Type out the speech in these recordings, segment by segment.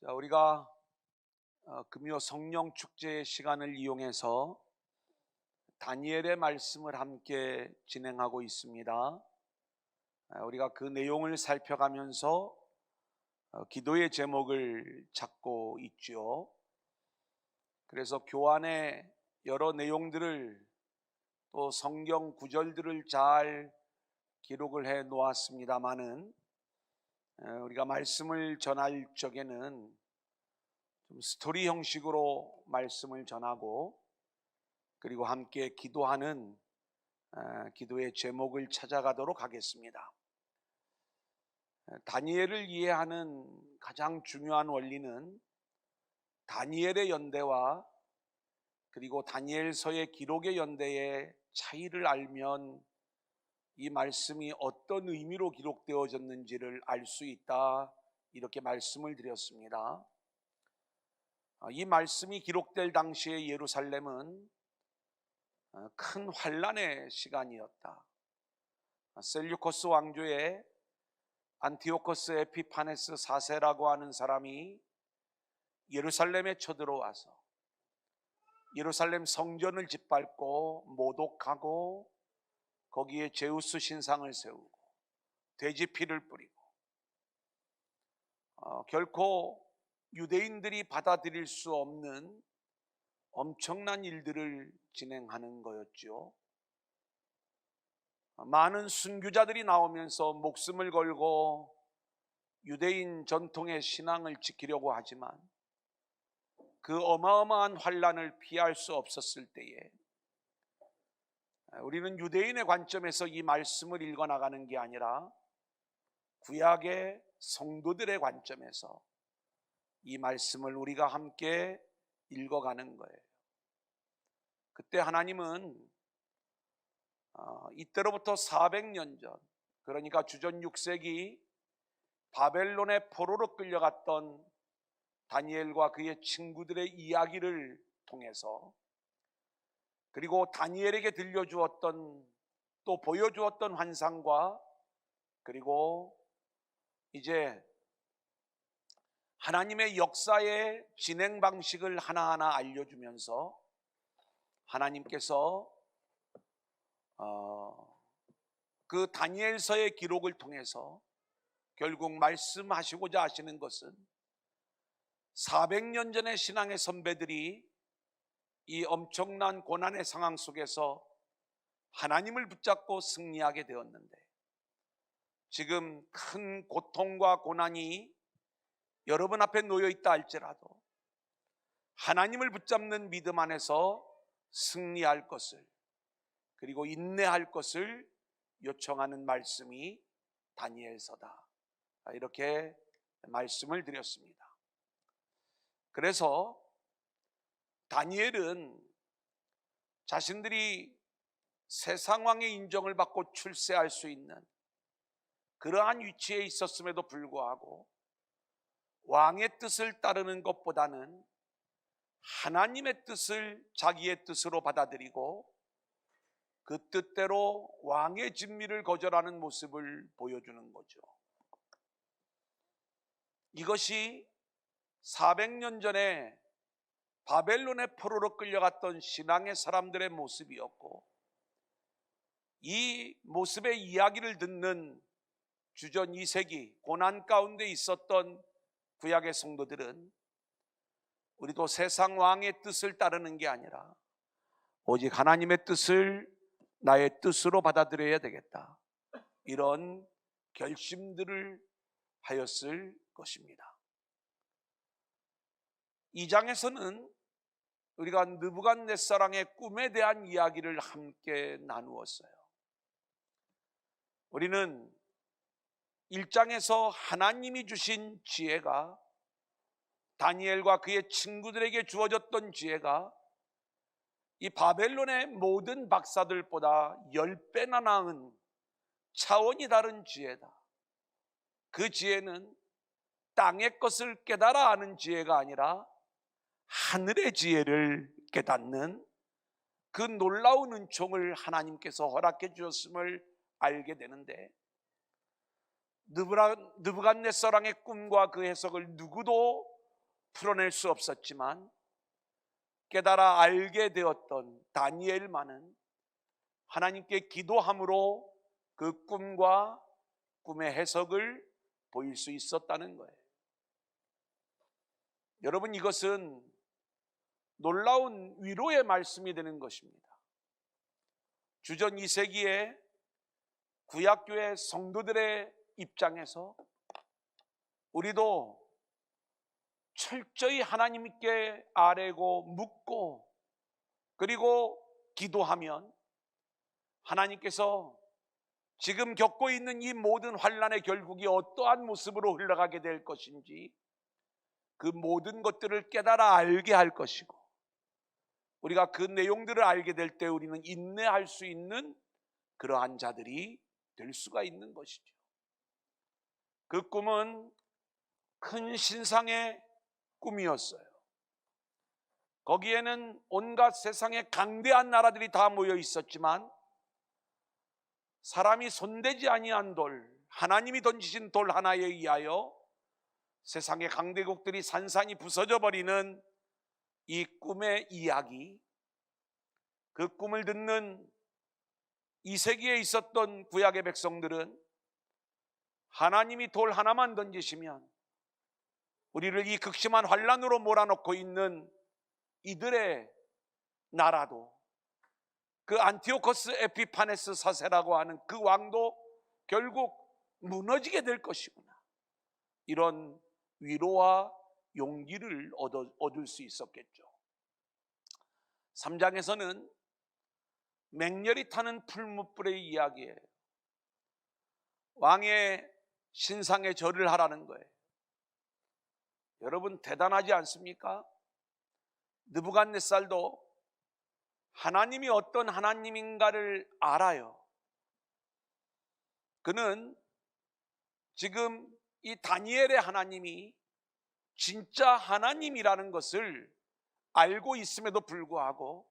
자, 우리가 금요 성령 축제의 시간을 이용해서 다니엘의 말씀을 함께 진행하고 있습니다. 우리가 그 내용을 살펴가면서 기도의 제목을 찾고 있죠. 그래서 교환의 여러 내용들을 또 성경 구절들을 잘 기록을 해 놓았습니다마는 우리가 말씀을 전할 적에는 좀 스토리 형식으로 말씀을 전하고 그리고 함께 기도하는 기도의 제목을 찾아가도록 하겠습니다. 다니엘을 이해하는 가장 중요한 원리는 다니엘의 연대와 그리고 다니엘서의 기록의 연대의 차이를 알면 이 말씀이 어떤 의미로 기록되어졌는지를 알 수 있다, 이렇게 말씀을 드렸습니다. 이 말씀이 기록될 당시의 예루살렘은 큰 환란의 시간이었다. 셀류커스 왕조의 안티오코스 에피파네스 4세라고 하는 사람이 예루살렘에 쳐들어와서 예루살렘 성전을 짓밟고 모독하고 거기에 제우스 신상을 세우고 돼지 피를 뿌리고 결코 유대인들이 받아들일 수 없는 엄청난 일들을 진행하는 거였죠. 많은 순교자들이 나오면서 목숨을 걸고 유대인 전통의 신앙을 지키려고 하지만 그 어마어마한 환란을 피할 수 없었을 때에 우리는 유대인의 관점에서 이 말씀을 읽어나가는 게 아니라 구약의 성도들의 관점에서 이 말씀을 우리가 함께 읽어가는 거예요. 그때 하나님은 이때로부터 400년 전, 그러니까 주전 6세기 바벨론의 포로로 끌려갔던 다니엘과 그의 친구들의 이야기를 통해서 그리고 다니엘에게 들려주었던 또 보여주었던 환상과 그리고 이제 하나님의 역사의 진행 방식을 하나하나 알려주면서 하나님께서 그 다니엘서의 기록을 통해서 결국 말씀하시고자 하시는 것은 400년 전의 신앙의 선배들이 이 엄청난 고난의 상황 속에서 하나님을 붙잡고 승리하게 되었는데 지금 큰 고통과 고난이 여러분 앞에 놓여 있다 할지라도 하나님을 붙잡는 믿음 안에서 승리할 것을 그리고 인내할 것을 요청하는 말씀이 다니엘서다, 이렇게 말씀을 드렸습니다. 그래서 다니엘은 자신들이 세상왕의 인정을 받고 출세할 수 있는 그러한 위치에 있었음에도 불구하고 왕의 뜻을 따르는 것보다는 하나님의 뜻을 자기의 뜻으로 받아들이고 그 뜻대로 왕의 진미를 거절하는 모습을 보여주는 거죠. 이것이 400년 전에 바벨론의 포로로 끌려갔던 신앙의 사람들의 모습이었고 이 모습의 이야기를 듣는 주전 2세기 고난 가운데 있었던 구약의 성도들은 우리도 세상 왕의 뜻을 따르는 게 아니라 오직 하나님의 뜻을 나의 뜻으로 받아들여야 되겠다, 이런 결심들을 하였을 것입니다. 2장에서는 우리가 느부갓네살왕의 꿈에 대한 이야기를 함께 나누었어요. 우리는 1장에서 하나님이 주신 지혜가 다니엘과 그의 친구들에게 주어졌던 지혜가 이 바벨론의 모든 박사들보다 10배나 나은 차원이 다른 지혜다. 그 지혜는 땅의 것을 깨달아 아는 지혜가 아니라 하늘의 지혜를 깨닫는 그 놀라운 은총을 하나님께서 허락해 주셨음을 알게 되는데, 느부갓네살왕의 꿈과 그 해석을 누구도 풀어낼 수 없었지만 깨달아 알게 되었던 다니엘만은 하나님께 기도함으로 그 꿈과 꿈의 해석을 보일 수 있었다는 거예요. 여러분, 이것은 놀라운 위로의 말씀이 되는 것입니다. 주전 2세기에 구약교회 성도들의 입장에서 우리도 철저히 하나님께 아뢰고 묻고 그리고 기도하면 하나님께서 지금 겪고 있는 이 모든 환난의 결국이 어떠한 모습으로 흘러가게 될 것인지 그 모든 것들을 깨달아 알게 할 것이고, 우리가 그 내용들을 알게 될 때 우리는 인내할 수 있는 그러한 자들이 될 수가 있는 것이죠. 그 꿈은 큰 신상의 꿈이었어요. 거기에는 온갖 세상의 강대한 나라들이 다 모여 있었지만 사람이 손대지 아니한 돌, 하나님이 던지신 돌 하나에 의하여 세상의 강대국들이 산산이 부서져 버리는 이 꿈의 이야기, 그 꿈을 듣는 이 세기에 있었던 구약의 백성들은 하나님이 돌 하나만 던지시면 우리를 이 극심한 환란으로 몰아넣고 있는 이들의 나라도, 그 안티오코스 에피파네스 사세라고 하는 그 왕도 결국 무너지게 될 것이구나, 이런 위로와 용기를 얻을 수 있었겠죠. 3장에서는 맹렬히 타는 풀무불의 이야기예요. 왕의 신상에 절을 하라는 거예요. 여러분, 대단하지 않습니까? 느부갓네살도 하나님이 어떤 하나님인가를 알아요. 그는 지금 이 다니엘의 하나님이 진짜 하나님이라는 것을 알고 있음에도 불구하고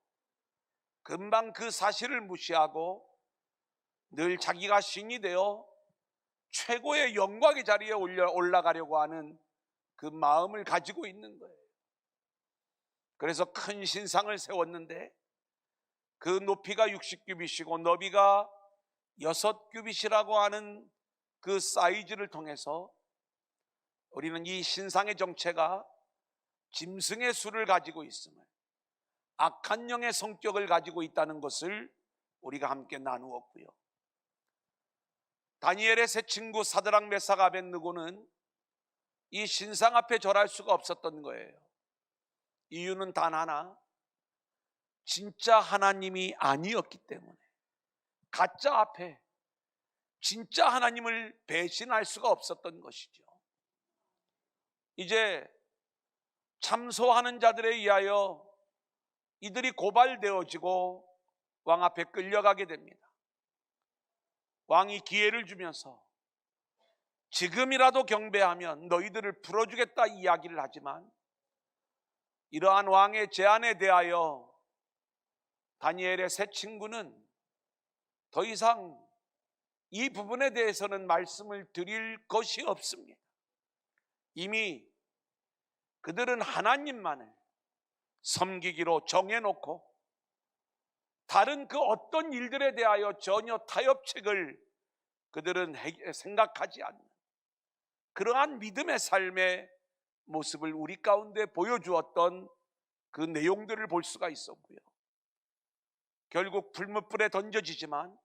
금방 그 사실을 무시하고 늘 자기가 신이 되어 최고의 영광의 자리에 올라가려고 하는 그 마음을 가지고 있는 거예요. 그래서 큰 신상을 세웠는데 그 높이가 60규빗이고 너비가 6규빗이라고 하는 그 사이즈를 통해서 우리는 이 신상의 정체가 짐승의 수를 가지고 있음을, 악한 영의 성격을 가지고 있다는 것을 우리가 함께 나누었고요. 다니엘의 세 친구 사드락 메삭 아벳느고는 이 신상 앞에 절할 수가 없었던 거예요. 이유는 단 하나, 진짜 하나님이 아니었기 때문에. 가짜 앞에 진짜 하나님을 배신할 수가 없었던 것이죠. 이제 참소하는 자들에 의하여 이들이 고발되어지고 왕 앞에 끌려가게 됩니다. 왕이 기회를 주면서 지금이라도 경배하면 너희들을 풀어주겠다 이야기를 하지만, 이러한 왕의 제안에 대하여 다니엘의 세 친구는 더 이상 이 부분에 대해서는 말씀을 드릴 것이 없습니다. 이미 그들은 하나님만을 섬기기로 정해놓고 다른 그 어떤 일들에 대하여 전혀 타협책을 그들은 생각하지 않는 그러한 믿음의 삶의 모습을 우리 가운데 보여주었던 그 내용들을 볼 수가 있었고요. 결국 풀무불에 던져지지만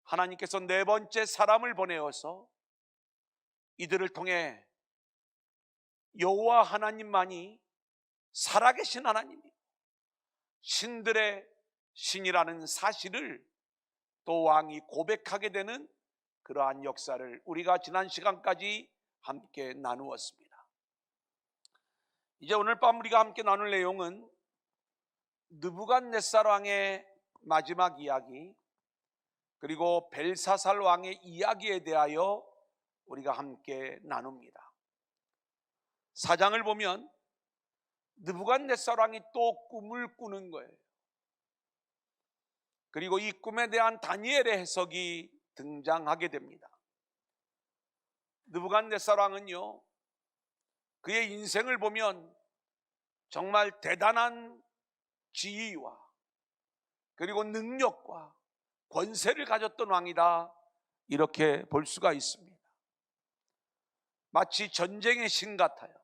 하나님께서 네 번째 사람을 보내어서 이들을 통해 여호와 하나님만이 살아계신 하나님이고 신들의 신이라는 사실을 또 왕이 고백하게 되는 그러한 역사를 우리가 지난 시간까지 함께 나누었습니다. 이제 오늘 밤 우리가 함께 나눌 내용은 느부갓네살 왕의 마지막 이야기, 그리고 벨사살 왕의 이야기에 대하여 우리가 함께 나눕니다. 4장을 보면 느부갓네살 왕이 또 꿈을 꾸는 거예요. 그리고 이 꿈에 대한 다니엘의 해석이 등장하게 됩니다. 느부갓네살 왕은요, 그의 인생을 보면 정말 대단한 지위와 그리고 능력과 권세를 가졌던 왕이다, 이렇게 볼 수가 있습니다. 마치 전쟁의 신 같아요.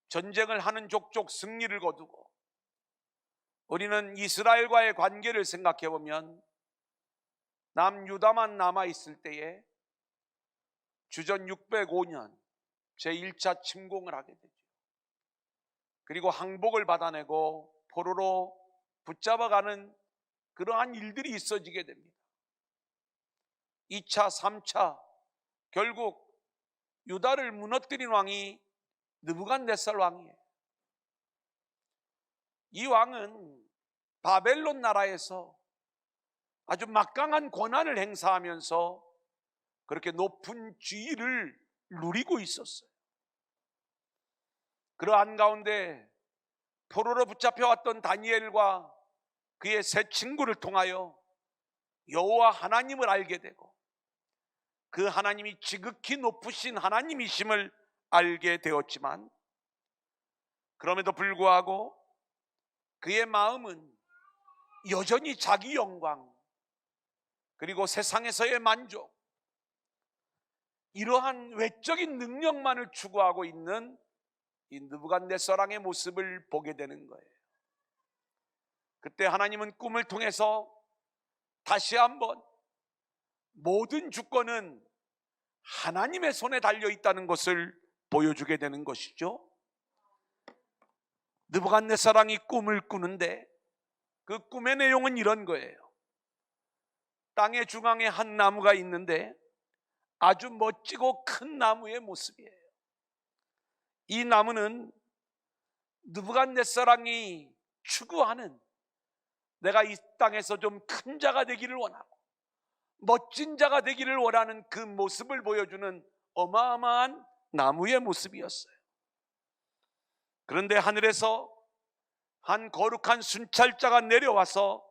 전쟁을 하는 족족 승리를 거두고, 우리는 이스라엘과의 관계를 생각해 보면 남유다만 남아있을 때에 주전 605년 제1차 침공을 하게 되죠. 그리고 항복을 받아내고 포로로 붙잡아가는 그러한 일들이 있어지게 됩니다. 2차, 3차, 결국 유다를 무너뜨린 왕이 느부갓네살 왕이에요. 이 왕은 바벨론 나라에서 아주 막강한 권한을 행사하면서 그렇게 높은 지위를 누리고 있었어요. 그러한 가운데 포로로 붙잡혀왔던 다니엘과 그의 세 친구를 통하여 여호와 하나님을 알게 되고, 그 하나님이 지극히 높으신 하나님이심을 알게 되었지만, 그럼에도 불구하고 그의 마음은 여전히 자기 영광 그리고 세상에서의 만족, 이러한 외적인 능력만을 추구하고 있는 이 느부갓네살 왕의 모습을 보게 되는 거예요. 그때 하나님은 꿈을 통해서 다시 한번 모든 주권은 하나님의 손에 달려 있다는 것을 보여주게 되는 것이죠. 느부갓네살 왕이 꿈을 꾸는데 그 꿈의 내용은 이런 거예요. 땅의 중앙에 한 나무가 있는데 아주 멋지고 큰 나무의 모습이에요. 이 나무는 느부갓네살 왕이 추구하는, 내가 이 땅에서 좀 큰 자가 되기를 원하고 멋진 자가 되기를 원하는 그 모습을 보여주는 어마어마한 나무의 모습이었어요. 그런데 하늘에서 한 거룩한 순찰자가 내려와서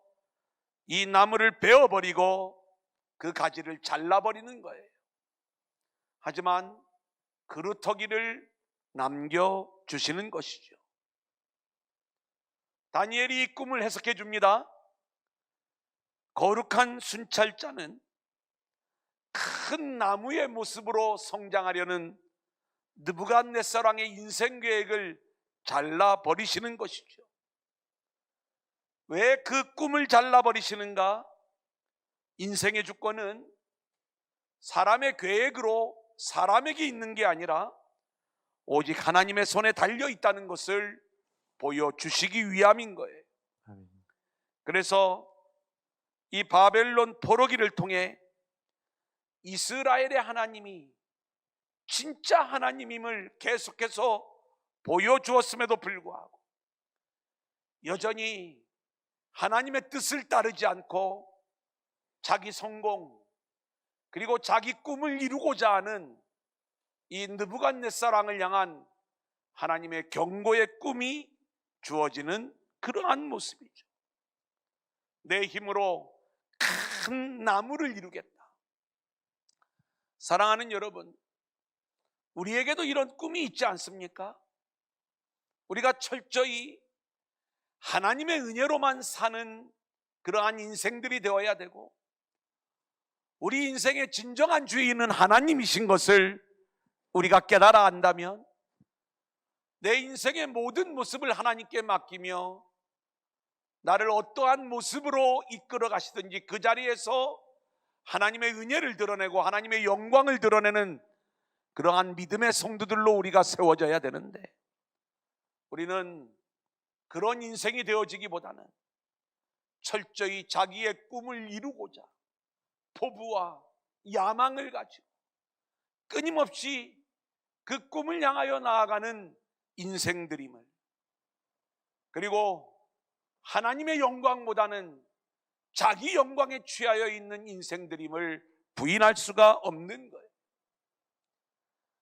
이 나무를 베어버리고 그 가지를 잘라버리는 거예요. 하지만 그루터기를 남겨주시는 것이죠. 다니엘이 이 꿈을 해석해 줍니다. 거룩한 순찰자는 큰 나무의 모습으로 성장하려는 느부갓네살 왕의 인생 계획을 잘라버리시는 것이죠. 왜 그 꿈을 잘라버리시는가? 인생의 주권은 사람의 계획으로 사람에게 있는 게 아니라 오직 하나님의 손에 달려 있다는 것을 보여주시기 위함인 거예요. 그래서 이 바벨론 포로기를 통해 이스라엘의 하나님이 진짜 하나님임을 계속해서 보여주었음에도 불구하고 여전히 하나님의 뜻을 따르지 않고 자기 성공 그리고 자기 꿈을 이루고자 하는 이 느부갓네살 왕을 향한 하나님의 경고의 꿈이 주어지는 그러한 모습이죠. 내 힘으로 큰 나무를 이루겠다. 사랑하는 여러분, 우리에게도 이런 꿈이 있지 않습니까? 우리가 철저히 하나님의 은혜로만 사는 그러한 인생들이 되어야 되고, 우리 인생의 진정한 주인은 하나님이신 것을 우리가 깨달아 안다면 내 인생의 모든 모습을 하나님께 맡기며 나를 어떠한 모습으로 이끌어 가시든지 그 자리에서 하나님의 은혜를 드러내고 하나님의 영광을 드러내는 그러한 믿음의 성도들로 우리가 세워져야 되는데, 우리는 그런 인생이 되어지기보다는 철저히 자기의 꿈을 이루고자 포부와 야망을 가지고 끊임없이 그 꿈을 향하여 나아가는 인생들임을, 그리고 하나님의 영광보다는 자기 영광에 취하여 있는 인생들임을 부인할 수가 없는 거예요.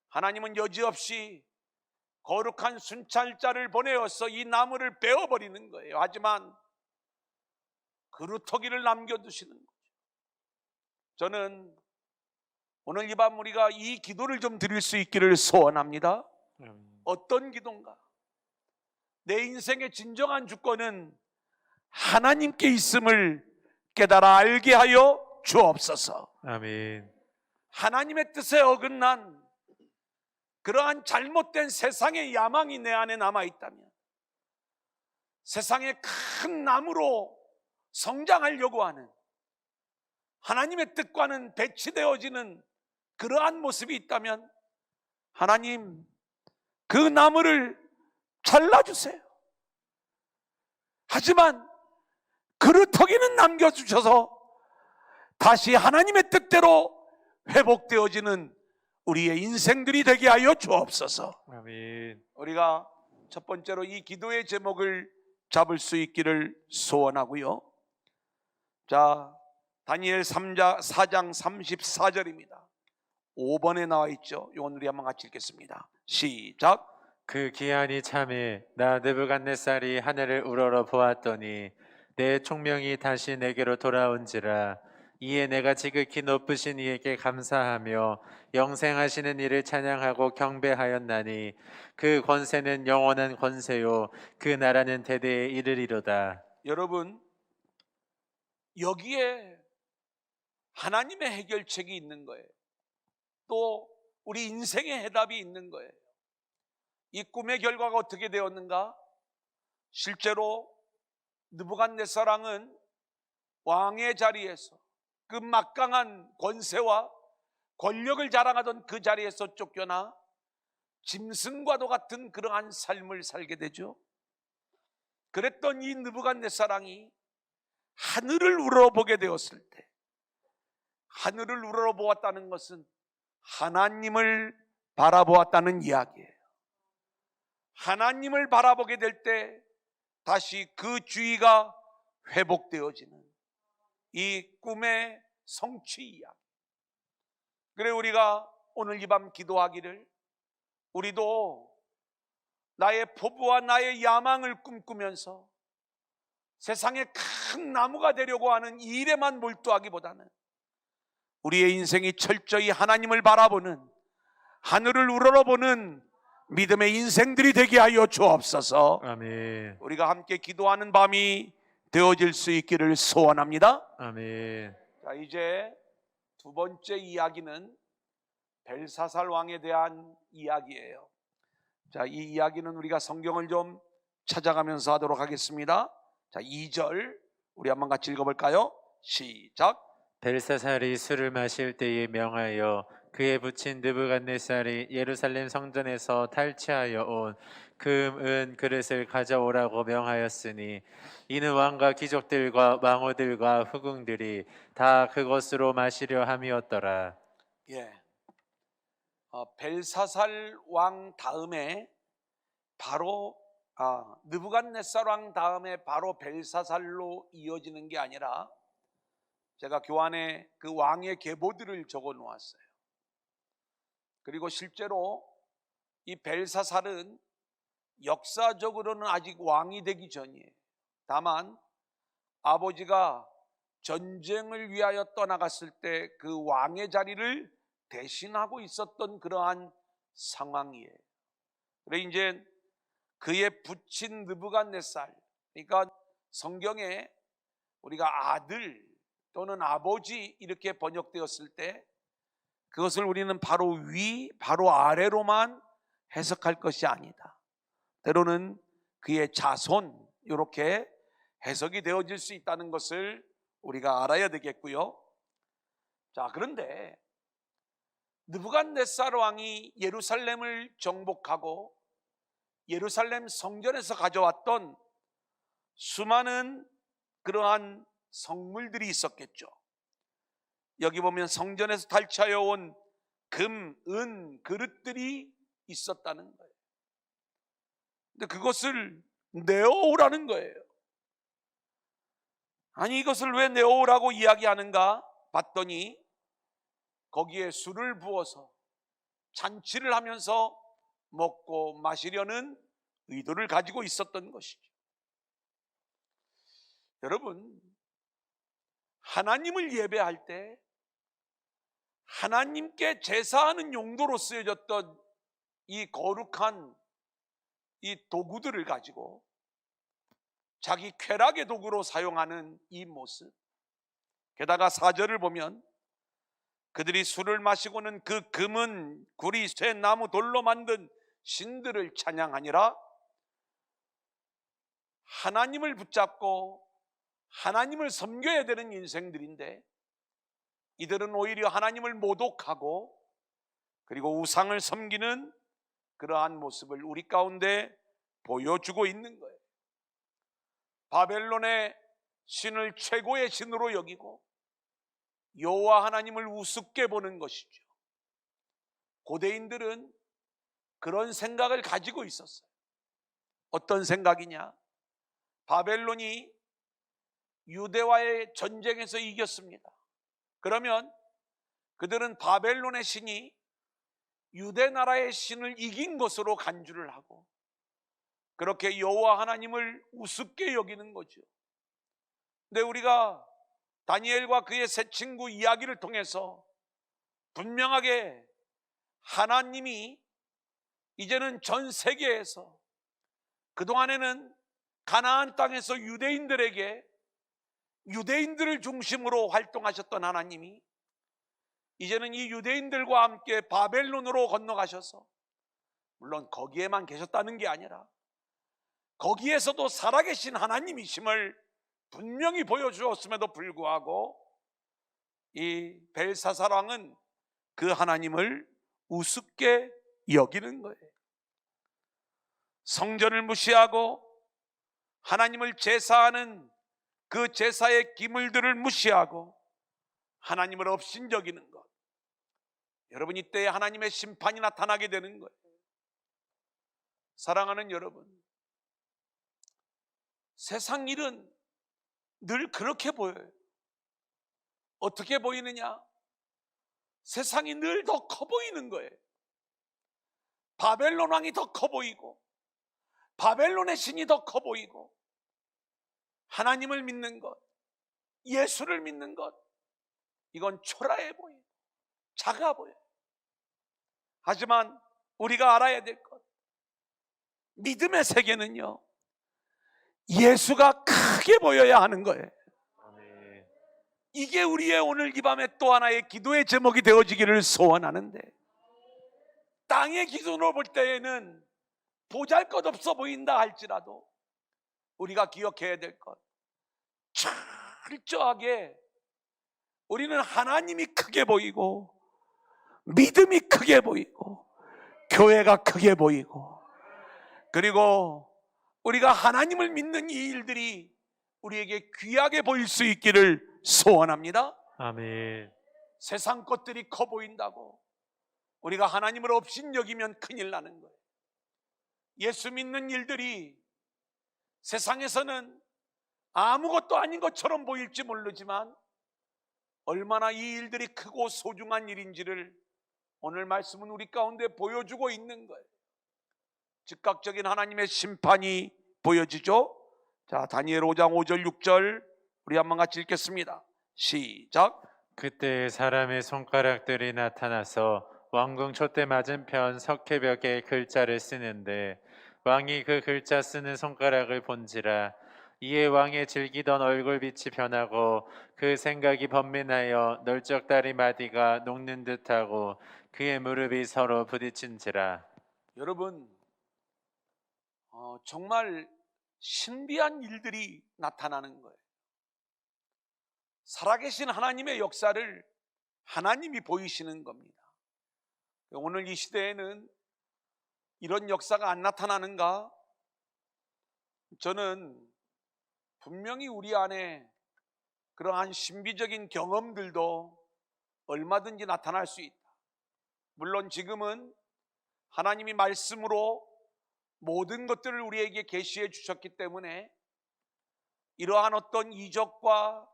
하나님은 여지없이 거룩한 순찰자를 보내어서 이 나무를 베어버리는 거예요. 하지만 그루터기를 남겨두시는 거죠. 저는 오늘 이 밤 우리가 이 기도를 좀 드릴 수 있기를 소원합니다. 어떤 기도인가? 내 인생의 진정한 주권은 하나님께 있음을 깨달아 알게 하여 주옵소서. 아멘. 하나님의 뜻에 어긋난 그러한 잘못된 세상의 야망이 내 안에 남아있다면, 세상의 큰 나무로 성장하려고 하는 하나님의 뜻과는 배치되어지는 그러한 모습이 있다면, 하나님 그 나무를 잘라주세요. 하지만 그루터기는 남겨주셔서 다시 하나님의 뜻대로 회복되어지는 우리의 인생들이 되게 하여 주옵소서. 아멘. 우리가 첫 번째로 이 기도의 제목을 잡을 수 있기를 소원하고요. 자, 다니엘 4장 34절입니다. 5번에 나와 있죠. 이건 우리 한번 같이 읽겠습니다. 시작. 그 기한이 참에 나 느부갓네살이 하늘을 우러러 보았더니 내 총명이 다시 내게로 돌아온지라. 이에 내가 지극히 높으신 이에게 감사하며 영생하시는 이를 찬양하고 경배하였나니 그 권세는 영원한 권세요 그 나라는 대대에 이르리로다. 여러분, 여기에 하나님의 해결책이 있는 거예요. 또 우리 인생의 해답이 있는 거예요. 이 꿈의 결과가 어떻게 되었는가? 실제로 느부갓네살 왕은 왕의 자리에서 그 막강한 권세와 권력을 자랑하던 그 자리에서 쫓겨나 짐승과도 같은 그러한 삶을 살게 되죠. 그랬던 이 느부갓네살 왕이 하늘을 우러러보게 되었을 때, 하늘을 우러러보았다는 것은 하나님을 바라보았다는 이야기예요. 하나님을 바라보게 될 때 다시 그 주의가 회복되어지는 이 꿈의 성취 이야기. 그래, 우리가 오늘 이 밤 기도하기를, 우리도 나의 포부와 나의 야망을 꿈꾸면서 세상의 큰 나무가 되려고 하는 이 일에만 몰두하기보다는 우리의 인생이 철저히 하나님을 바라보는, 하늘을 우러러보는 믿음의 인생들이 되게 하여 주옵소서. 아멘. 우리가 함께 기도하는 밤이 되어질 수 있기를 소원합니다. 아멘. 자, 이제 두 번째 이야기는 벨사살 왕에 대한 이야기예요. 자, 이 이야기는 우리가 성경을 좀 찾아가면서 하도록 하겠습니다. 자, 2절 우리 한번 같이 읽어볼까요? 시작. 벨사살이 술을 마실 때에 명하여 그의 부친 느부갓네살이 예루살렘 성전에서 탈취하여 온 금, 은, 그릇을 가져오라고 명하였으니 이는 왕과 귀족들과 왕후들과 후궁들이 다 그것으로 마시려 함이었더라. 예, 벨사살 왕 다음에 바로 느부갓네살 왕 다음에 바로 벨사살로 이어지는 게 아니라, 제가 교환에 그 왕의 계보들을 적어 놓았어요. 그리고 실제로 이 벨사살은 역사적으로는 아직 왕이 되기 전이에요. 다만 아버지가 전쟁을 위하여 떠나갔을 때 그 왕의 자리를 대신하고 있었던 그러한 상황이에요. 그래, 이제 그의 부친 느부갓네살, 그러니까 성경에 우리가 아들 또는 아버지 이렇게 번역되었을 때 그것을 우리는 바로 위, 바로 아래로만 해석할 것이 아니다. 때로는 그의 자손, 이렇게 해석이 되어질 수 있다는 것을 우리가 알아야 되겠고요. 자, 그런데 느부갓네살 왕이 예루살렘을 정복하고 예루살렘 성전에서 가져왔던 수많은 그러한 성물들이 있었겠죠. 여기 보면 성전에서 탈취하여 온 금, 은, 그릇들이 있었다는 거예요. 근데 그것을 내어오라는 거예요. 아니, 이것을 왜 내어오라고 이야기하는가 봤더니 거기에 술을 부어서 잔치를 하면서 먹고 마시려는 의도를 가지고 있었던 것이죠. 여러분, 하나님을 예배할 때 하나님께 제사하는 용도로 쓰여졌던 이 거룩한 이 도구들을 가지고 자기 쾌락의 도구로 사용하는 이 모습, 게다가 4절을 보면 그들이 술을 마시고는 그 금은 구리 쇠 나무 돌로 만든 신들을 찬양하니라. 하나님을 붙잡고 하나님을 섬겨야 되는 인생들인데 이들은 오히려 하나님을 모독하고 그리고 우상을 섬기는 그러한 모습을 우리 가운데 보여주고 있는 거예요. 바벨론의 신을 최고의 신으로 여기고 여호와 하나님을 우습게 보는 것이죠. 고대인들은 그런 생각을 가지고 있었어요. 어떤 생각이냐? 바벨론이 유대와의 전쟁에서 이겼습니다. 그러면 그들은 바벨론의 신이 유대 나라의 신을 이긴 것으로 간주를 하고 그렇게 여호와 하나님을 우습게 여기는 거죠. 근데 우리가 다니엘과 그의 세 친구 이야기를 통해서 분명하게 하나님이 이제는 전 세계에서, 그동안에는 가나안 땅에서 유대인들을 중심으로 활동하셨던 하나님이 이제는 이 유대인들과 함께 바벨론으로 건너가셔서, 물론 거기에만 계셨다는 게 아니라 거기에서도 살아계신 하나님이심을 분명히 보여주었음에도 불구하고 이 벨사살 왕은 그 하나님을 우습게 여기는 거예요. 성전을 무시하고 하나님을 제사하는 그 제사의 기물들을 무시하고 하나님을 업신여기는 것. 여러분, 이때에 하나님의 심판이 나타나게 되는 거예요. 사랑하는 여러분, 세상 일은 늘 그렇게 보여요. 어떻게 보이느냐? 세상이 늘 더 커 보이는 거예요. 바벨론 왕이 더 커 보이고 바벨론의 신이 더 커 보이고 하나님을 믿는 것, 예수를 믿는 것, 이건 초라해 보여요. 작아 보여요. 하지만 우리가 알아야 될 것, 믿음의 세계는요, 예수가 크게 보여야 하는 거예요. 이게 우리의 오늘 이 밤에 또 하나의 기도의 제목이 되어지기를 소원하는데, 땅의 기준으로 볼 때에는 보잘것없어 보인다 할지라도 우리가 기억해야 될 것, 철저하게 우리는 하나님이 크게 보이고 믿음이 크게 보이고 교회가 크게 보이고, 그리고 우리가 하나님을 믿는 이 일들이 우리에게 귀하게 보일 수 있기를 소원합니다. 아멘. 세상 것들이 커 보인다고 우리가 하나님을 업신여기면 큰일 나는 거예요. 예수 믿는 일들이 세상에서는 아무것도 아닌 것처럼 보일지 모르지만 얼마나 이 일들이 크고 소중한 일인지를 오늘 말씀은 우리 가운데 보여주고 있는 거예요. 즉각적인 하나님의 심판이 보여지죠. 자, 다니엘 5장 5절 6절 우리 한번 같이 읽겠습니다. 시작. 그때 사람의 손가락들이 나타나서 왕궁 촛대 맞은편 석회벽에 글자를 쓰는데 왕이 그 글자 쓰는 손가락을 본지라. 이에 왕의 즐기던 얼굴빛이 변하고 그 생각이 번민하여 널쩍다리 마디가 녹는 듯하고 그의 무릎이 서로 부딪힌지라. 여러분, 정말 신비한 일들이 나타나는 거예요. 살아계신 하나님의 역사를 하나님이 보이시는 겁니다. 오늘 이 시대에는 이런 역사가 안 나타나는가? 저는 분명히 우리 안에 그러한 신비적인 경험들도 얼마든지 나타날 수 있다. 물론 지금은 하나님이 말씀으로 모든 것들을 우리에게 계시해 주셨기 때문에 이러한 어떤 이적과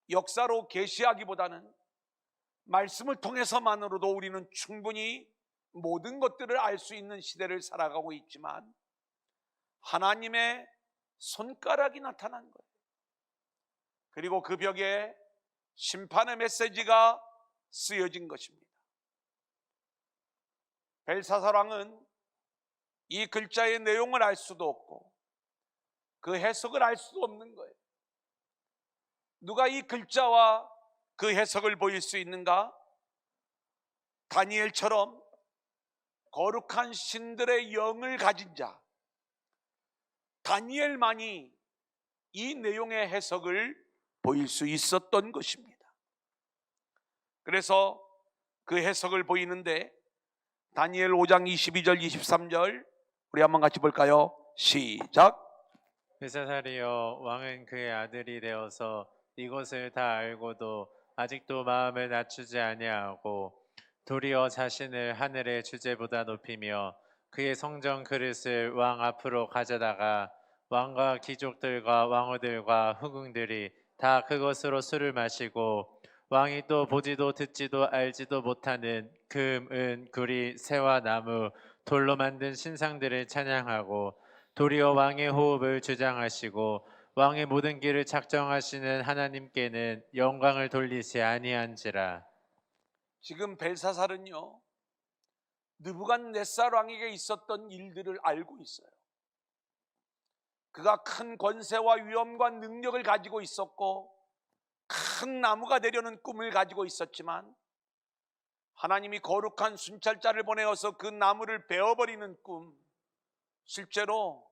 역사로 계시하기보다는 말씀을 통해서만으로도 우리는 충분히 모든 것들을 알 수 있는 시대를 살아가고 있지만 하나님의 손가락이 나타난 거예요. 그리고 그 벽에 심판의 메시지가 쓰여진 것입니다. 벨사살 왕은 이 글자의 내용을 알 수도 없고 그 해석을 알 수도 없는 거예요. 누가 이 글자와 그 해석을 보일 수 있는가? 다니엘처럼 거룩한 신들의 영을 가진 자, 다니엘만이 이 내용의 해석을 보일 수 있었던 것입니다. 그래서 그 해석을 보이는데 다니엘 5장 22절 23절 우리 한번 같이 볼까요? 시작. 벨사살이여, 왕은 그의 아들이 되어서 이것을 다 알고도 아직도 마음을 낮추지 아니하고 도리어 자신을 하늘의 주제보다 높이며 그의 성전 그릇을 왕 앞으로 가져다가 왕과 귀족들과 왕후들과 후궁들이 다 그것으로 술을 마시고 왕이 또 보지도 듣지도 알지도 못하는 금, 은, 구리, 새와 나무, 돌로 만든 신상들을 찬양하고 도리어 왕의 호흡을 주장하시고 왕의 모든 길을 작정하시는 하나님께는 영광을 돌리지 아니한지라. 지금 벨사살은요, 느부갓네살 왕에게 있었던 일들을 알고 있어요. 그가 큰 권세와 위엄과 능력을 가지고 있었고 큰 나무가 되려는 꿈을 가지고 있었지만 하나님이 거룩한 순찰자를 보내어서 그 나무를 베어버리는 꿈, 실제로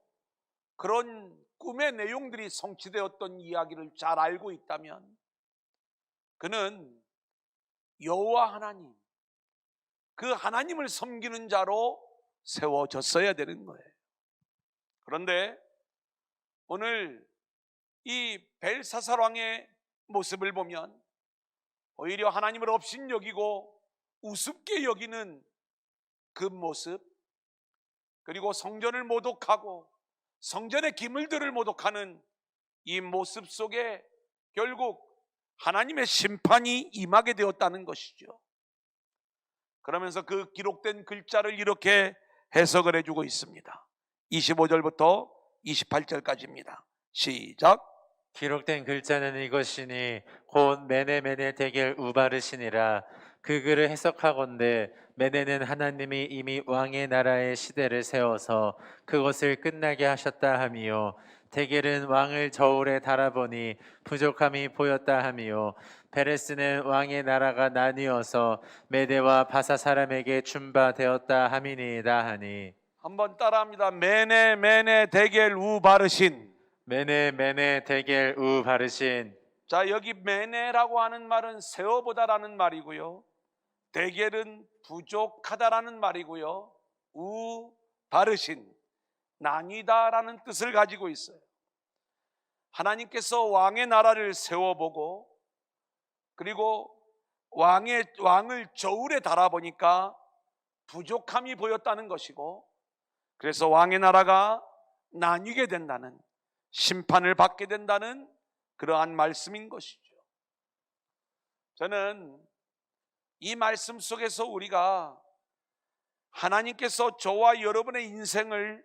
그런 꿈의 내용들이 성취되었던 이야기를 잘 알고 있다면 그는 여호와 하나님, 그 하나님을 섬기는 자로 세워졌어야 되는 거예요. 그런데 오늘 이 벨사살 왕의 모습을 보면 오히려 하나님을 업신여기고 우습게 여기는 그 모습, 그리고 성전을 모독하고 성전의 기물들을 모독하는 이 모습 속에 결국 하나님의 심판이 임하게 되었다는 것이죠. 그러면서 그 기록된 글자를 이렇게 해석을 해주고 있습니다. 25절부터 28절까지입니다. 시작. 기록된 글자는 이것이니 곧 메네 데겔 우바르시니라. 그 글을 해석하건대 메네는 하나님이 이미 왕의 나라의 시대를 세워서 그것을 끝나게 하셨다 함이요, 데겔은 왕을 저울에 달아보니 부족함이 보였다 함이요, 베레스는 왕의 나라가 나뉘어서 메대와 바사 사람에게 준바되었다 함이니이다 하니. 한번 따라합니다. 메네 데겔 우바르신. 메네 데겔 우바르신. 자, 여기 메네라고 하는 말은 세어보다라는 말이고요, 데겔은 부족하다라는 말이고요, 우바르신, 나뉘다라는 뜻을 가지고 있어요. 하나님께서 왕의 나라를 세워보고 그리고 왕을 저울에 달아보니까 부족함이 보였다는 것이고, 그래서 왕의 나라가 나뉘게 된다는, 심판을 받게 된다는 그러한 말씀인 것이죠. 저는 이 말씀 속에서 우리가 하나님께서 저와 여러분의 인생을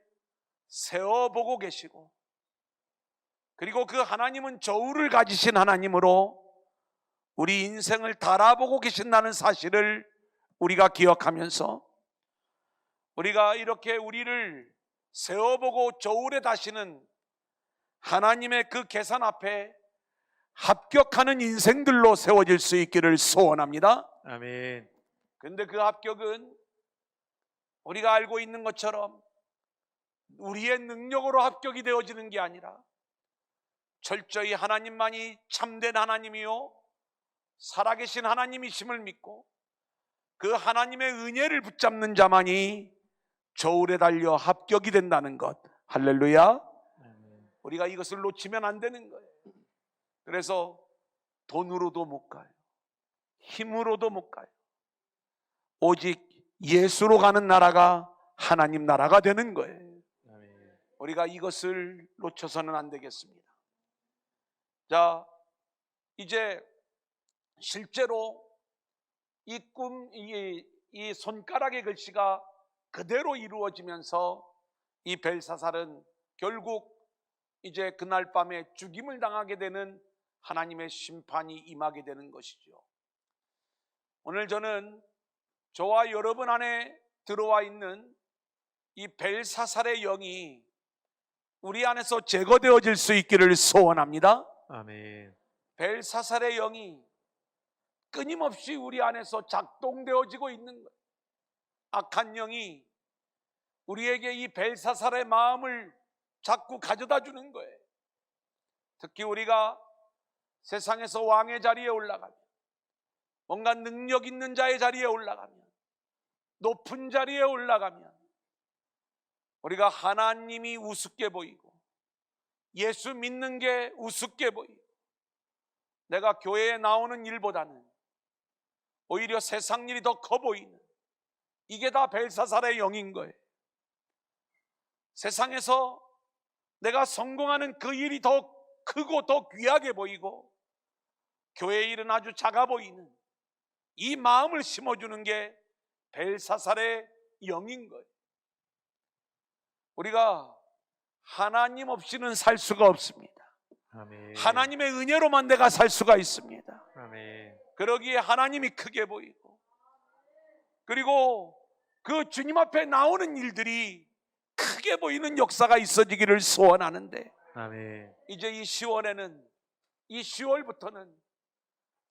세워보고 계시고, 그리고 그 하나님은 저울을 가지신 하나님으로 우리 인생을 달아보고 계신다는 사실을 우리가 기억하면서 우리가 이렇게 우리를 세워보고 저울에 다시는 하나님의 그 계산 앞에 합격하는 인생들로 세워질 수 있기를 소원합니다. 아멘. 그런데 그 합격은 우리가 알고 있는 것처럼 우리의 능력으로 합격이 되어지는 게 아니라 철저히 하나님만이 참된 하나님이요 살아계신 하나님이심을 믿고 그 하나님의 은혜를 붙잡는 자만이 저울에 달려 합격이 된다는 것. 할렐루야. 우리가 이것을 놓치면 안 되는 거예요. 그래서 돈으로도 못 가요, 힘으로도 못 가요. 오직 예수로 가는 나라가 하나님 나라가 되는 거예요. 우리가 이것을 놓쳐서는 안 되겠습니다. 자, 이제 실제로 이 꿈, 이 손가락의 글씨가 그대로 이루어지면서 이 벨사살은 결국 이제 그날 밤에 죽임을 당하게 되는 하나님의 심판이 임하게 되는 것이죠. 오늘 저는 저와 여러분 안에 들어와 있는 이 벨사살의 영이 우리 안에서 제거되어질 수 있기를 소원합니다. 아멘. 벨사살의 영이 끊임없이 우리 안에서 작동되어지고 있는 거예요. 악한 영이 우리에게 이 벨사살의 마음을 자꾸 가져다 주는 거예요. 특히 우리가 세상에서 왕의 자리에 올라가면, 뭔가 능력 있는 자의 자리에 올라가면, 높은 자리에 올라가면 우리가 하나님이 우습게 보이고 예수 믿는 게 우습게 보이고 내가 교회에 나오는 일보다는 오히려 세상 일이 더 커 보이는, 이게 다 벨사살의 영인 거예요. 세상에서 내가 성공하는 그 일이 더 크고 더 귀하게 보이고 교회 일은 아주 작아 보이는 이 마음을 심어주는 게 벨사살의 영인 거예요. 우리가 하나님 없이는 살 수가 없습니다. 아멘. 하나님의 은혜로만 내가 살 수가 있습니다. 아멘. 그러기에 하나님이 크게 보이고, 그리고 그 주님 앞에 나오는 일들이 크게 보이는 역사가 있어지기를 소원하는데, 아멘. 이제 이 10월부터는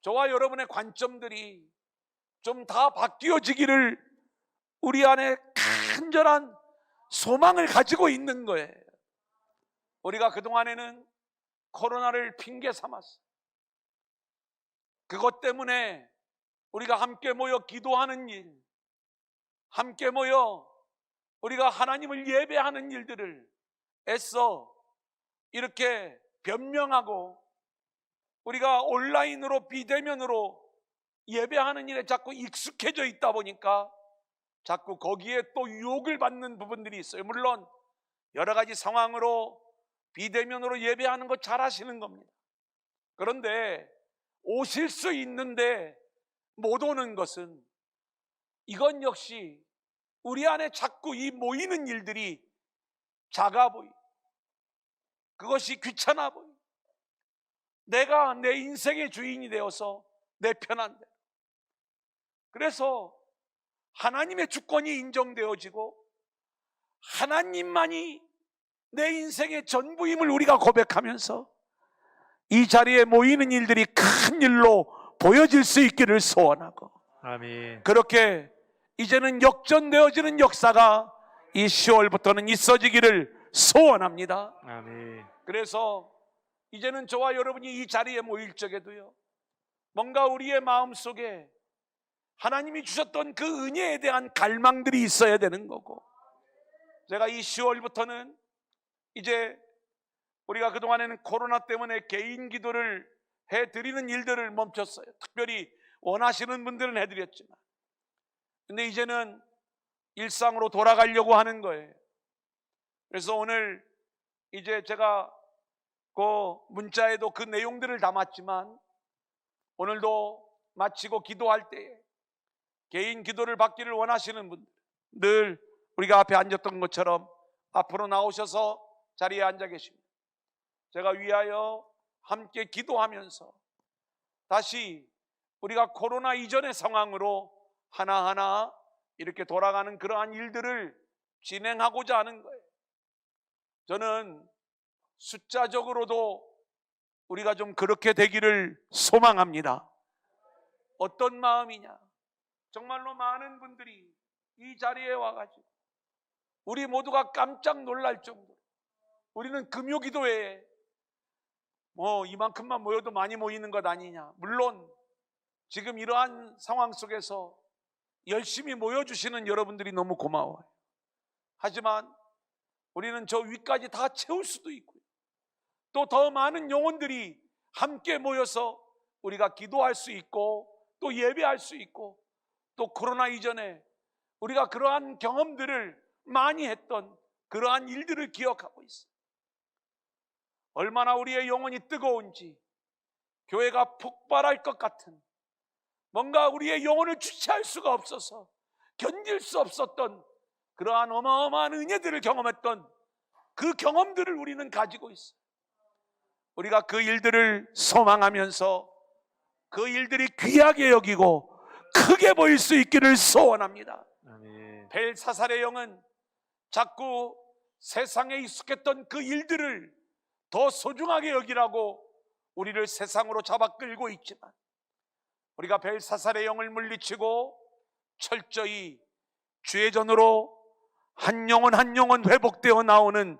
저와 여러분의 관점들이 좀 다 바뀌어지기를 우리 안에 간절한 소망을 가지고 있는 거예요. 우리가 그동안에는 코로나를 핑계 삼았어요. 그것 때문에 우리가 함께 모여 기도하는 일, 함께 모여 우리가 하나님을 예배하는 일들을 애써 이렇게 변명하고 우리가 온라인으로 비대면으로 예배하는 일에 자꾸 익숙해져 있다 보니까 자꾸 거기에 또 유혹을 받는 부분들이 있어요. 물론 여러 가지 상황으로 비대면으로 예배하는 거 잘 하시는 겁니다. 그런데 오실 수 있는데 못 오는 것은, 이건 역시 우리 안에 자꾸 이 모이는 일들이 작아 보이고 그것이 귀찮아 보이고 내가 내 인생의 주인이 되어서 내 편한 대로, 그래서 하나님의 주권이 인정되어지고 하나님만이 내 인생의 전부임을 우리가 고백하면서 이 자리에 모이는 일들이 큰 일로 보여질 수 있기를 소원하고, 아멘. 그렇게 이제는 역전되어지는 역사가 이 10월부터는 있어지기를 소원합니다. 아멘. 그래서 이제는 저와 여러분이 이 자리에 모일 적에도요, 뭔가 우리의 마음속에 하나님이 주셨던 그 은혜에 대한 갈망들이 있어야 되는 거고, 제가 이 10월부터는 이제 우리가 그동안에는 코로나 때문에 개인 기도를 해드리는 일들을 멈췄어요. 특별히 원하시는 분들은 해드렸지만, 근데 이제는 일상으로 돌아가려고 하는 거예요. 그래서 오늘 이제 제가 그 문자에도 그 내용들을 담았지만, 오늘도 마치고 기도할 때에 개인 기도를 받기를 원하시는 분들, 늘 우리가 앞에 앉았던 것처럼 앞으로 나오셔서 자리에 앉아 계십니다. 제가 위하여 함께 기도하면서 다시 우리가 코로나 이전의 상황으로 하나하나 이렇게 돌아가는 그러한 일들을 진행하고자 하는 거예요. 저는 숫자적으로도 우리가 좀 그렇게 되기를 소망합니다. 어떤 마음이냐? 정말로 많은 분들이 이 자리에 와가지고 우리 모두가 깜짝 놀랄 정도로, 우리는 금요기도회에 이만큼만 모여도 많이 모이는 것 아니냐. 물론 지금 이러한 상황 속에서 열심히 모여주시는 여러분들이 너무 고마워요. 하지만 우리는 저 위까지 다 채울 수도 있고요, 또 더 많은 영혼들이 함께 모여서 우리가 기도할 수 있고 또 예배할 수 있고, 또 코로나 이전에 우리가 그러한 경험들을 많이 했던 그러한 일들을 기억하고 있어요. 얼마나 우리의 영혼이 뜨거운지, 교회가 폭발할 것 같은, 뭔가 우리의 영혼을 주체할 수가 없어서 견딜 수 없었던 그러한 어마어마한 은혜들을 경험했던 그 경험들을 우리는 가지고 있어요. 우리가 그 일들을 소망하면서 그 일들이 귀하게 여기고 크게 보일 수 있기를 소원합니다. 아멘. 벨사살의 영은 자꾸 세상에 익숙했던 그 일들을 더 소중하게 여기라고 우리를 세상으로 잡아 끌고 있지만, 우리가 벨사살의 영을 물리치고 철저히 주의 전으로 한 영혼 한 영혼 회복되어 나오는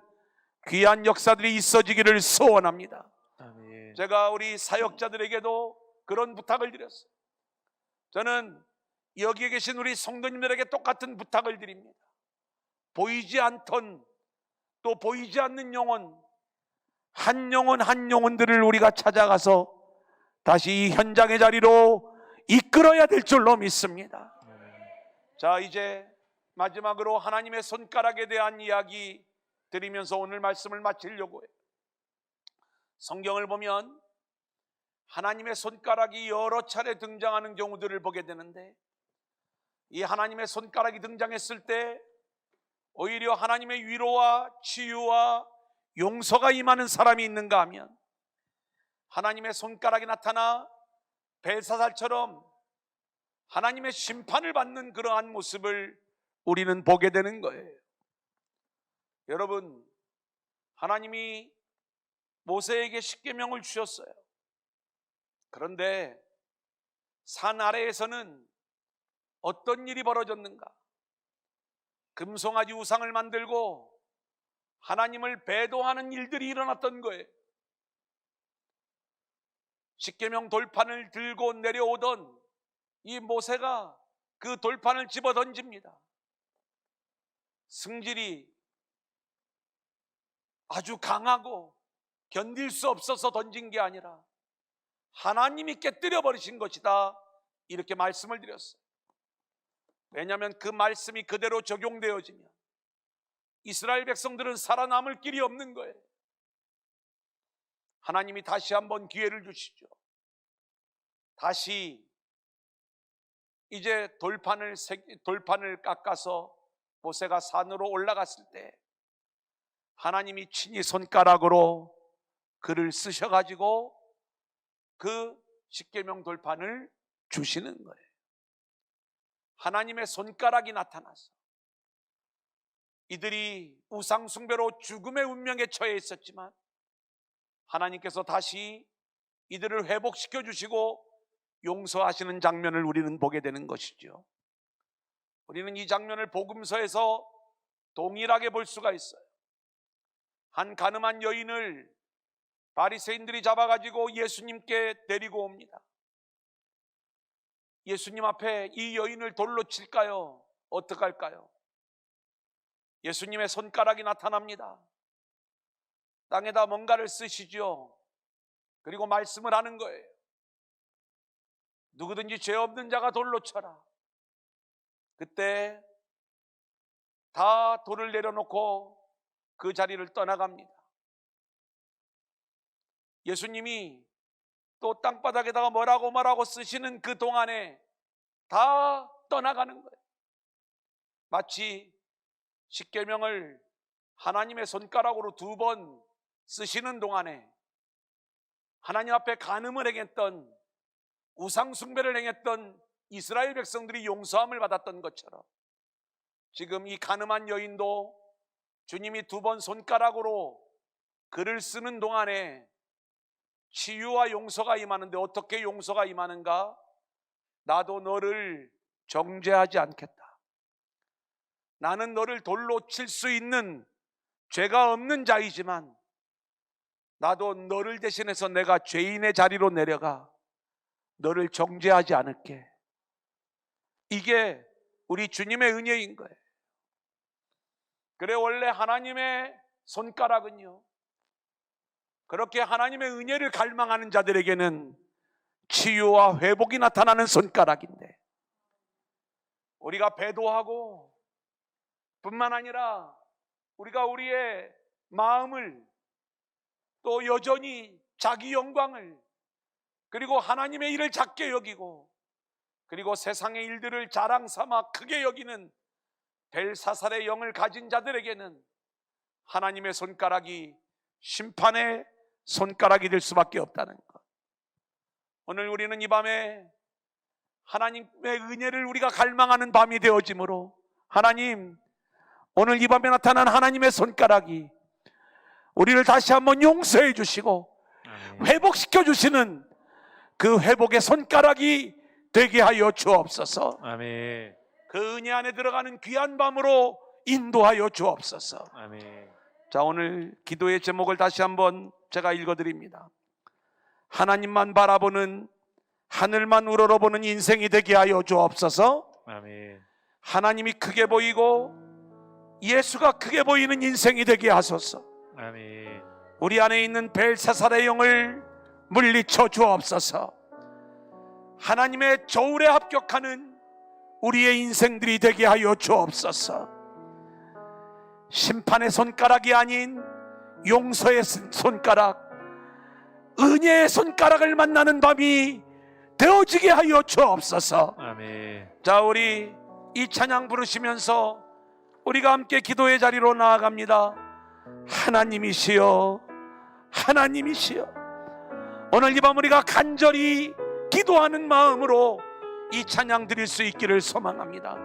귀한 역사들이 있어지기를 소원합니다. 아멘. 제가 우리 사역자들에게도 그런 부탁을 드렸어요. 저는 여기에 계신 우리 성도님들에게 똑같은 부탁을 드립니다. 보이지 않던, 또 보이지 않는 영혼, 한 영혼 한 영혼들을 우리가 찾아가서 다시 이 현장의 자리로 이끌어야 될 줄로 믿습니다. 자, 이제 마지막으로 하나님의 손가락에 대한 이야기 드리면서 오늘 말씀을 마치려고 해요. 성경을 보면 하나님의 손가락이 여러 차례 등장하는 경우들을 보게 되는데, 이 하나님의 손가락이 등장했을 때 오히려 하나님의 위로와 치유와 용서가 임하는 사람이 있는가 하면, 하나님의 손가락이 나타나 벨사살처럼 하나님의 심판을 받는 그러한 모습을 우리는 보게 되는 거예요. 여러분, 하나님이 모세에게 십계명을 주셨어요. 그런데 산 아래에서는 어떤 일이 벌어졌는가? 금송아지 우상을 만들고 하나님을 배도하는 일들이 일어났던 거예요. 십계명 돌판을 들고 내려오던 이 모세가 그 돌판을 집어 던집니다. 승질이 아주 강하고 견딜 수 없어서 던진 게 아니라 하나님이 깨뜨려 버리신 것이다, 이렇게 말씀을 드렸어요. 왜냐하면 그 말씀이 그대로 적용되어지면 이스라엘 백성들은 살아남을 길이 없는 거예요. 하나님이 다시 한번 기회를 주시죠. 다시 이제 돌판을 깎아서 모세가 산으로 올라갔을 때 하나님이 친히 손가락으로 글을 쓰셔가지고 그 십계명 돌판을 주시는 거예요. 하나님의 손가락이 나타나서 이들이 우상 숭배로 죽음의 운명에 처해 있었지만 하나님께서 다시 이들을 회복시켜 주시고 용서하시는 장면을 우리는 보게 되는 것이죠. 우리는 이 장면을 복음서에서 동일하게 볼 수가 있어요. 한 가늠한 여인을 바리새인들이 잡아가지고 예수님께 데리고 옵니다. 예수님 앞에 이 여인을 돌로 칠까요? 어떡할까요? 예수님의 손가락이 나타납니다. 땅에다 뭔가를 쓰시죠. 그리고 말씀을 하는 거예요. 누구든지 죄 없는 자가 돌로 쳐라. 그때 다 돌을 내려놓고 그 자리를 떠나갑니다. 예수님이 또 땅바닥에다가 뭐라고 쓰시는 그 동안에 다 떠나가는 거예요. 마치 십계명을 하나님의 손가락으로 2번 쓰시는 동안에 하나님 앞에 간음을 행했던, 우상 숭배를 행했던 이스라엘 백성들이 용서함을 받았던 것처럼 지금 이 간음한 여인도 주님이 2번 손가락으로 글을 쓰는 동안에 치유와 용서가 임하는데, 어떻게 용서가 임하는가? 나도 너를 정죄하지 않겠다. 나는 너를 돌로 칠 수 있는 죄가 없는 자이지만 나도 너를 대신해서 내가 죄인의 자리로 내려가 너를 정죄하지 않을게. 이게 우리 주님의 은혜인 거예요. 그래, 원래 하나님의 손가락은요, 그렇게 하나님의 은혜를 갈망하는 자들에게는 치유와 회복이 나타나는 손가락인데, 우리가 배도하고 뿐만 아니라 우리가 우리의 마음을 또 여전히 자기 영광을, 그리고 하나님의 일을 작게 여기고, 그리고 세상의 일들을 자랑 삼아 크게 여기는 벨사살의 영을 가진 자들에게는 하나님의 손가락이 심판의 손가락이 될 수밖에 없다는 것. 오늘 우리는 이 밤에 하나님의 은혜를 우리가 갈망하는 밤이 되어지므로, 하나님, 오늘 이 밤에 나타난 하나님의 손가락이 우리를 다시 한번 용서해 주시고 아멘. 회복시켜 주시는 그 회복의 손가락이 되게 하여 주옵소서. 아멘. 그 은혜 안에 들어가는 귀한 밤으로 인도하여 주옵소서. 아멘. 자, 오늘 기도의 제목을 다시 한번 제가 읽어드립니다. 하나님만 바라보는, 하늘만 우러러보는 인생이 되게 하여 주옵소서. 아멘. 하나님이 크게 보이고 예수가 크게 보이는 인생이 되게 하소서. 아멘. 우리 안에 있는 벨사살의 영을 물리쳐 주옵소서. 하나님의 저울에 합격하는 우리의 인생들이 되게 하여 주옵소서. 심판의 손가락이 아닌 용서의 손가락, 은혜의 손가락을 만나는 밤이 되어지게 하여 주옵소서. 아멘. 자, 우리 이 찬양 부르시면서 우리가 함께 기도의 자리로 나아갑니다. 하나님이시여, 하나님이시여, 오늘 이 밤 우리가 간절히 기도하는 마음으로 이 찬양 드릴 수 있기를 소망합니다.